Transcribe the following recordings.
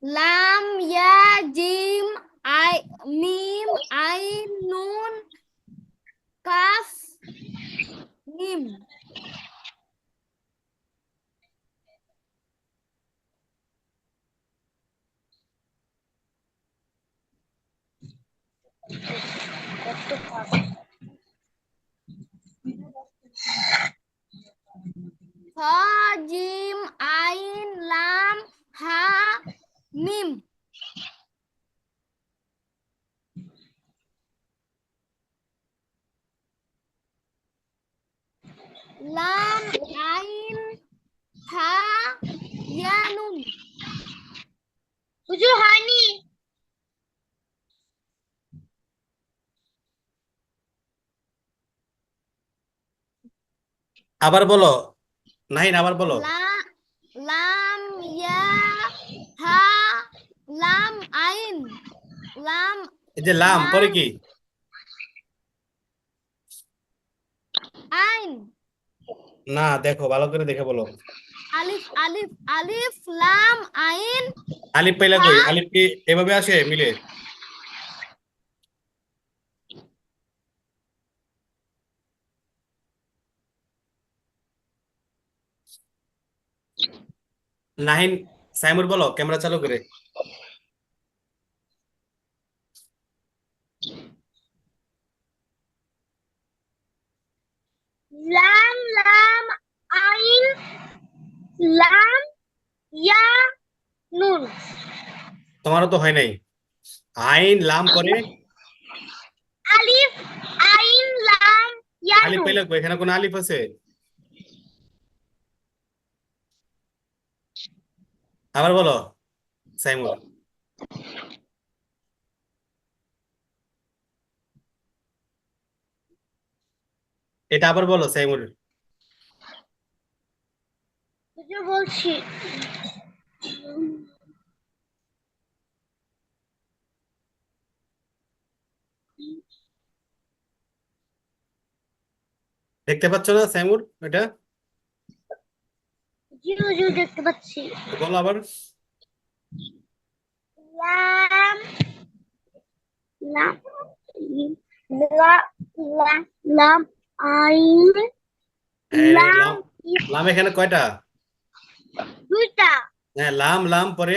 লাম ইয়া gym I মিম আইন নুন কাফ মিম। হ জিম আইন লাম হা মিম। লাম আইন হা ইয়া নুন। হুজুর হয়নি। আবার বলো নাহিন, আবার বলো। লাম ইয়া হা লাম আইন লাম এই যে লাম পরে কি? আইন। না, দেখো ভালো করে দেখে বলো। আলিফ আলিফ আলিফ লাম আইন। আলিফ পাইলা কই? আলিফ কি এভাবে আসে মিলে? নাহিন, সাইমুর বলো ক্যামেরা চালু করে। লাম লাম আইন লাম ইয়া নুন। তোমারও তো হয় নাই। আইন লাম পরে আলিফ আইন লাম ইয়া আলিফ নুন। পাইলা কই? এখানে কোন আলিফ আছে? আবার বলো সাইমুর। এটা আবার বলো সাইমুর। হুজুর বলছি। দেখতে পাচ্ছ না সাইমুর এটা? জি হুজুর দেখতে পাচ্ছি। তো বলো আবার। লাম লাম লা লা লাম আইন আরে লাম লাম, লাম এখানে কয়টা? দুইটা। হ্যাঁ, লাম লাম পরে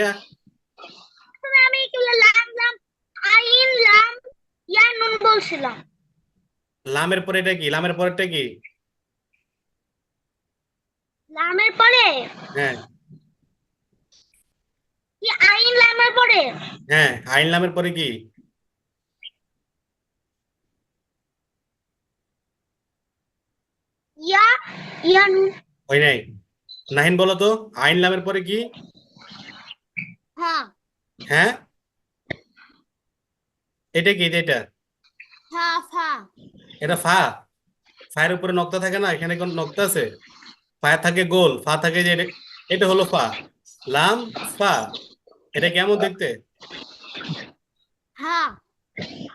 আমি কি লাম লাম আইন লাম ইয়া নুন বলছিলাম। লামের পরে এটা কি? লামের পরেরটা কি? লামের পরে হ্যাঁ কি আইন লামের পরে হ্যাঁ, আইন লামের পরে কি? ইয়া ইয়া নুন। হয় নাই। নাহিন বলো তো, আইন লামের পরে কি? হ্যাঁ হ্যাঁ, এটা কি? এটা ফা ফা। এটা ফা। ফায়ের উপরে নক্তা থাকে না? এখানে কোন নক্তা আছে? ফায়ে থাকে গোল, ফা থাকে যে এটা হলো ফা। লাম ফা, এটা কেমন দেখতে? হ্যাঁ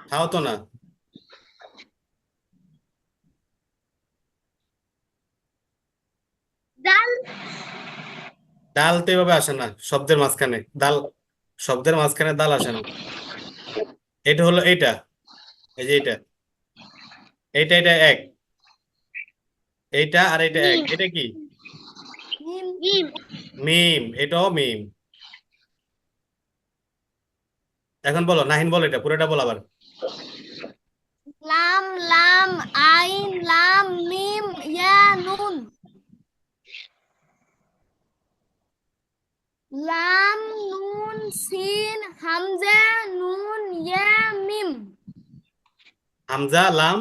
খাও তো না। ডাল ডাল তো এভাবে আসে না শব্দের মাঝখানে। ডাল শব্দের মাঝখানে ডাল আসে না। এটা হলো এইটা, এই যে এটা, এইটা এটা এক, এইটা আর এটা এক, মিম এটা কি? মিম। মিম মিম, এটাও মিম। এখন বলো নাহিন, বলো এটা পুরোটা বল আবার। লাম লাম আইন লাম মিম ইয়া নুন। লাম নুন সিন হামজা নুন ইয়া মিম। হামজা লাম,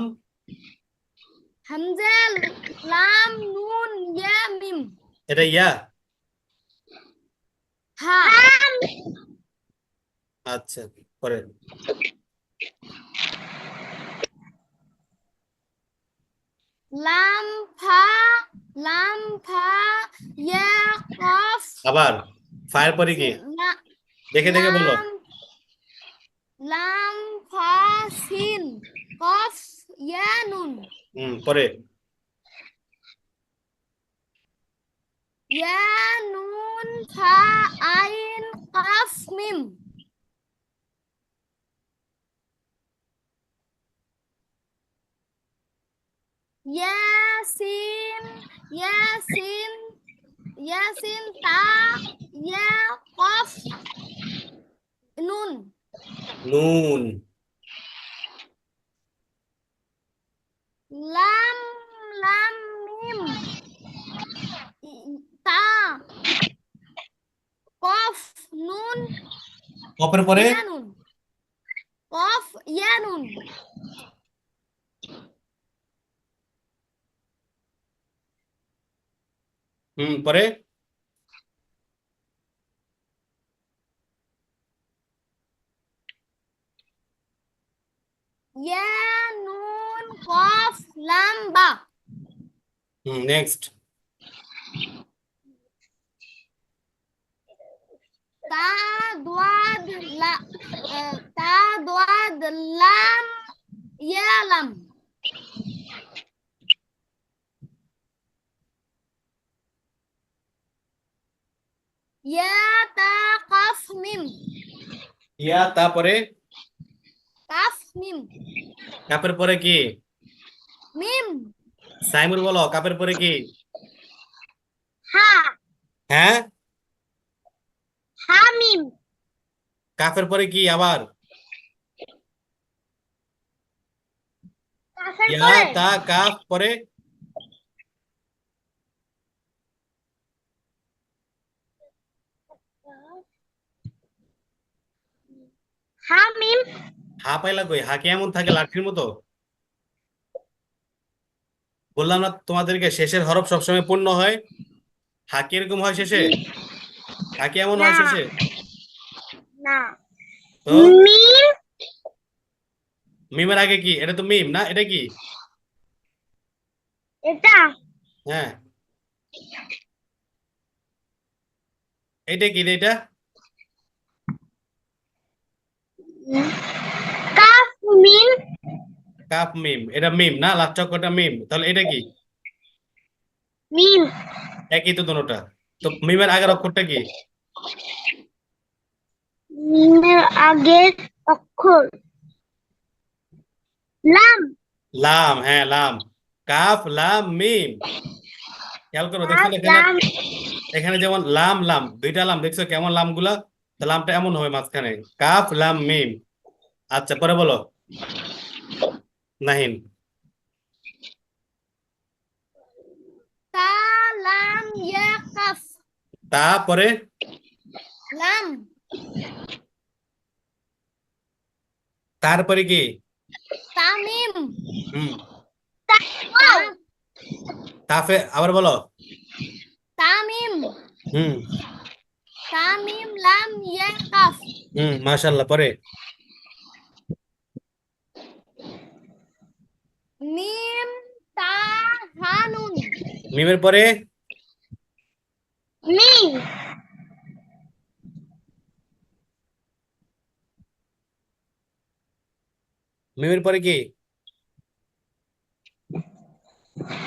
হামজা লাম নুন ইয়া মিম। এটা ইয়া। হ্যাঁ আচ্ছা, পরে লাম ফা লাম ফা ইয়া কফ আবার ফায়ের পরে কি? সিন দেখে দেখে বলো। লাম লাম ফা সিন কফ ইয়া নুন। পরে ইয়া নুন ফা আইন কাফ মিম ইয়াসিন ইয়াসিন ইয়াসিন তা ইয়া কফ নুন নুন লাম লাম মিম তা কফ নুন কফের পরে ইয়া নুন কফ ইয়া নুন পরে ইয়া নুন কফ লাম বা নেক্সট তা দোয়াদ লা তা দোয়াদ লাম ইয়া লাম ইয়া তা কাফ মিম ইয়া তারপরে কাফ মিম কাপের পরে কি মিম সাইমুর বলো কাপের পরে কি হা হ্যাঁ হামিম কাফের পরে কি আবার কাফের ইয়া পরে তা কাফ পরে হামিম হা পাইলা কই হা কেমন থাকে লাঠির মতো বললাম না তোমাদেরকে শেষের হরফ সবসময় পূর্ণ হয় হা কিরকম হয় শেষে হা কেমন হয় না। শেষে না তো মিম মিমের আগে কি এটা তো মিম না এটা কি এটা হ্যাঁ এটা কি রে এটা কাফ মিম কাপ মিম এটা মিম না লাস্ট অক্ষরটা মিম তাহলে এটা কি মিম একই তো দুটোটা তো মিমের আগের অক্ষরটা কি মিমের আগের অক্ষর লাম লাম হ্যাঁ লাম কাফ লাম মিম খেয়াল করো দেখছো কাফ না এখানে লাম এখানে যেমন লাম লাম দুইটা লাম দেখছো কেমন লাম গুলা তো লামটা এমন হবে মাঝখানে কাফ লাম মিম আচ্ছা পরে বলো নাহিন তা লাম ইয়া কাফ তারপরে লাম তারপরে কি তামিম হুম ওয়াও তাফে আবার বলো তামিম হুম তামিম লাম ইয়া কাফ মাশাআল্লাহ পরে মিম তা হা নুন মিমের পরে মিম মিমের পরে কি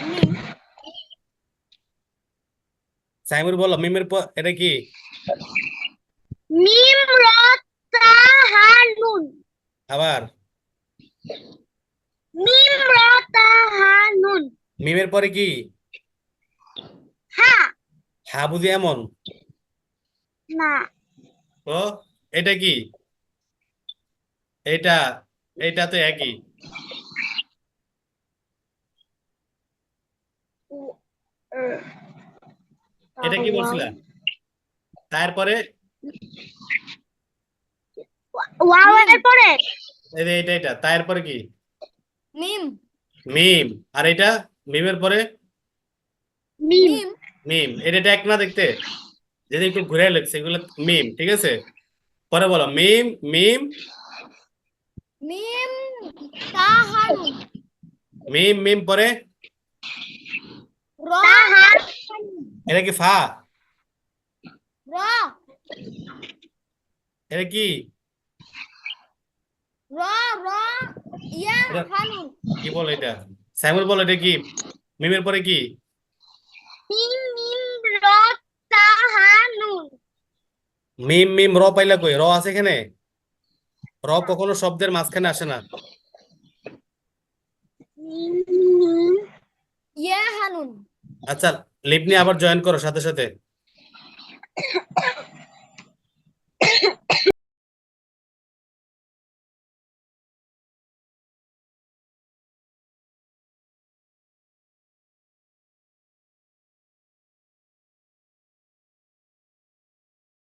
মিম সাইমুর বলো মিমের পর এটা কি মিম র তা হা নুন আবার মিম র তা হা নুন মিমের পরে কি হা হা বুঝি এমন না তো এটা কি এটা এটা তো একই এটা কি বলছিলা তারপরে ওয়াও এর পরে এই যে এটা তারপরে কি মিম মিম আর এটা মিমের পরে মিম মিম মিম এটা এক না দেখতে যদি একটু ঘুরে লিখছে এগুলো মিম ঠিক আছে পরে বলো মিম মিম মিম তা হা নুন মিম মিম পরে র তা হা এটা কি ফা র এটা কি র র ইয়া এটা- হা নুন কি বল এটা সাইমুর বল এটা কি মিমের পরে কি মিম মিম র তা হা নুন মিম মিম র পাইলা কই র আছে এখানে র কখনো শব্দের মাঝখানে আসে না ইয়া হানুন আচ্ছা লিপ নিয়ে আবার জয়েন করো সাথে সাথে